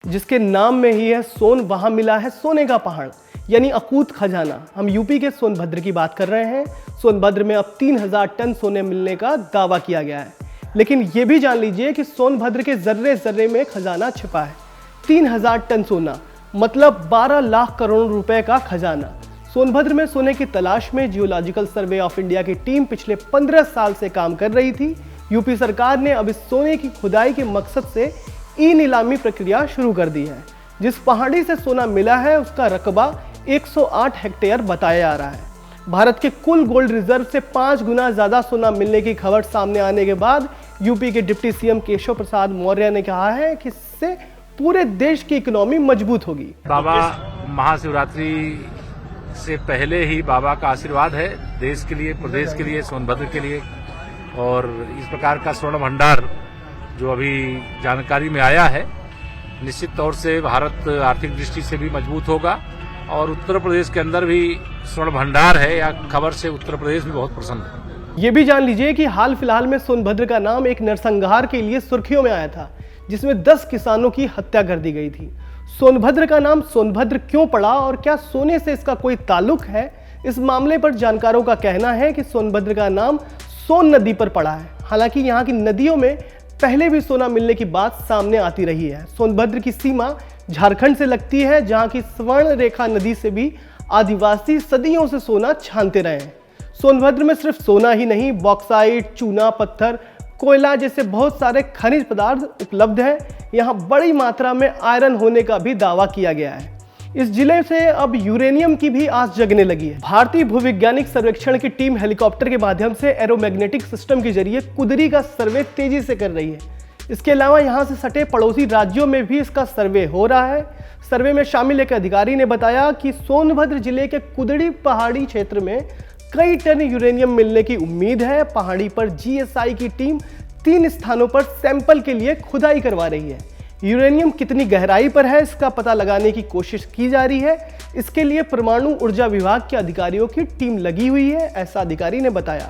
जिसके नाम में ही है सोन, वहां मिला है सोने का पहाड़, यानी अकूत खजाना। हम यूपी के सोनभद्र की बात कर रहे हैं। सोनभद्र में अब 3000 टन सोने मिलने का दावा किया गया है। लेकिन ये भी जान लीजिए कि सोनभद्र के जर्रे जर्रे में खजाना छिपा है। 3000 टन सोना मतलब 12 लाख करोड़ रुपए का खजाना। सोनभद्र में सोने की तलाश में जियोलॉजिकल सर्वे ऑफ इंडिया की टीम पिछले 15 साल से काम कर रही थी। यूपी सरकार ने अब इस सोने की खुदाई के मकसद से ई नीलामी प्रक्रिया शुरू कर दी है। जिस पहाड़ी से सोना मिला है उसका रकबा 108 हेक्टेयर बताया जा रहा है। भारत के कुल गोल्ड रिजर्व से 5 गुना ज्यादा सोना मिलने की खबर सामने आने के बाद यूपी के डिप्टी सीएम केशव प्रसाद मौर्य ने कहा है कि इससे पूरे देश की इकोनॉमी मजबूत होगी। बाबा महाशिवरात्रि से पहले ही बाबा का आशीर्वाद है देश के लिए, प्रदेश के लिए, सोनभद्र के लिए। और इस प्रकार का स्वर्ण भंडार जो अभी जानकारी में आया है, निश्चित तौर से भारत आर्थिक दृष्टि से भी मजबूत होगा। और उत्तर प्रदेश के अंदर भी स्वर्ण भंडार है, या खबर से उत्तर प्रदेश भी बहुत प्रसन्न है। ये भी जान लीजिए कि हाल फिलहाल में सोनभद्र का नाम एक नरसंहार के लिए सुर्खियों में आया था, जिसमें 10 किसानों की हत्या कर दी गई थी। सोनभद्र का नाम सोनभद्र क्यों पड़ा और क्या सोने से इसका कोई ताल्लुक है? इस मामले पर जानकारों का कहना है कि सोनभद्र का नाम सोन नदी पर पड़ा है। हालांकि यहाँ की नदियों में पहले भी सोना मिलने की बात सामने आती रही है। सोनभद्र की सीमा झारखंड से लगती है, जहाँ की स्वर्ण रेखा नदी से भी आदिवासी सदियों से सोना छानते रहे हैं। सोनभद्र में सिर्फ सोना ही नहीं, बॉक्साइट, चूना पत्थर, कोयला जैसे बहुत सारे खनिज पदार्थ उपलब्ध हैं। यहाँ बड़ी मात्रा में आयरन होने का भी दावा किया गया है। इस जिले से अब यूरेनियम की भी आस जगने लगी है। भारतीय भूविज्ञानिक सर्वेक्षण की टीम हेलीकॉप्टर के माध्यम से एरोमैग्नेटिक सिस्टम के जरिए कुदरी का सर्वे तेजी से कर रही है। इसके अलावा यहाँ से सटे पड़ोसी राज्यों में भी इसका सर्वे हो रहा है। सर्वे में शामिल एक अधिकारी ने बताया कि सोनभद्र जिले के कुदड़ी पहाड़ी क्षेत्र में कई टन यूरेनियम मिलने की उम्मीद है। पहाड़ी पर जीएसआई की टीम 3 स्थानों पर सैंपल के लिए खुदाई करवा रही है। यूरेनियम कितनी गहराई पर है इसका पता लगाने की कोशिश की जा रही है। इसके लिए परमाणु ऊर्जा विभाग के अधिकारियों की टीम लगी हुई है, ऐसा अधिकारी ने बताया।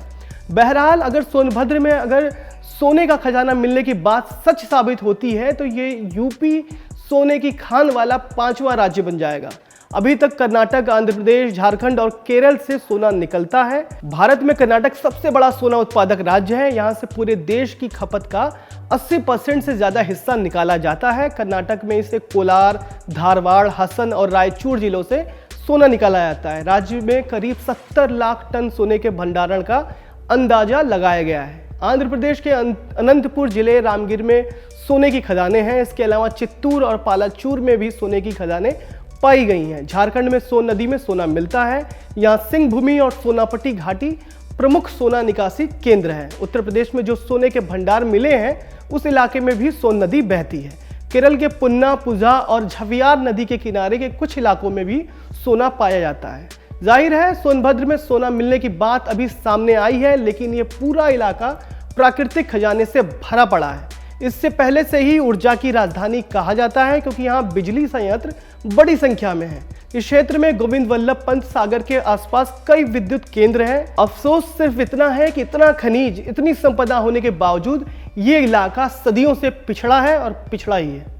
बहरहाल अगर सोनभद्र में अगर सोने का खजाना मिलने की बात सच साबित होती है तो ये यूपी सोने की खान वाला 5वां राज्य बन जाएगा। अभी तक कर्नाटक, आंध्र प्रदेश, झारखंड और केरल से सोना निकलता है। भारत में कर्नाटक सबसे बड़ा सोना उत्पादक राज्य है। यहाँ से पूरे देश की खपत का 80% से ज्यादा हिस्सा निकाला जाता है। कर्नाटक में इसे कोलार, धारवाड़, हसन और रायचूर जिलों से सोना निकाला जाता है। राज्य में करीब 70 लाख टन सोने के भंडारण का अंदाजा लगाया गया है। आंध्र प्रदेश के अनंतपुर जिले रामगिर में सोने की खदानें हैं। इसके अलावा चित्तूर और पालाचूर में भी सोने की खदानें पाई गई हैं। झारखंड में सोन नदी में सोना मिलता है। यहाँ सिंह भूमि और सोनापट्टी घाटी प्रमुख सोना निकासी केंद्र है। उत्तर प्रदेश में जो सोने के भंडार मिले हैं उस इलाके में भी सोन नदी बहती है। केरल के पुन्ना, पुझा और झवियार नदी के किनारे के कुछ इलाकों में भी सोना पाया जाता है। जाहिर है सोनभद्र में सोना मिलने की बात अभी सामने आई है, लेकिन ये पूरा इलाका प्राकृतिक खजाने से भरा पड़ा है। इससे पहले से ही ऊर्जा की राजधानी कहा जाता है, क्योंकि यहाँ बिजली संयंत्र बड़ी संख्या में है। इस क्षेत्र में गोविंद वल्लभ पंत सागर के आसपास कई विद्युत केंद्र हैं। अफसोस सिर्फ इतना है कि इतना खनिज, इतनी संपदा होने के बावजूद ये इलाका सदियों से पिछड़ा है और पिछड़ा ही है।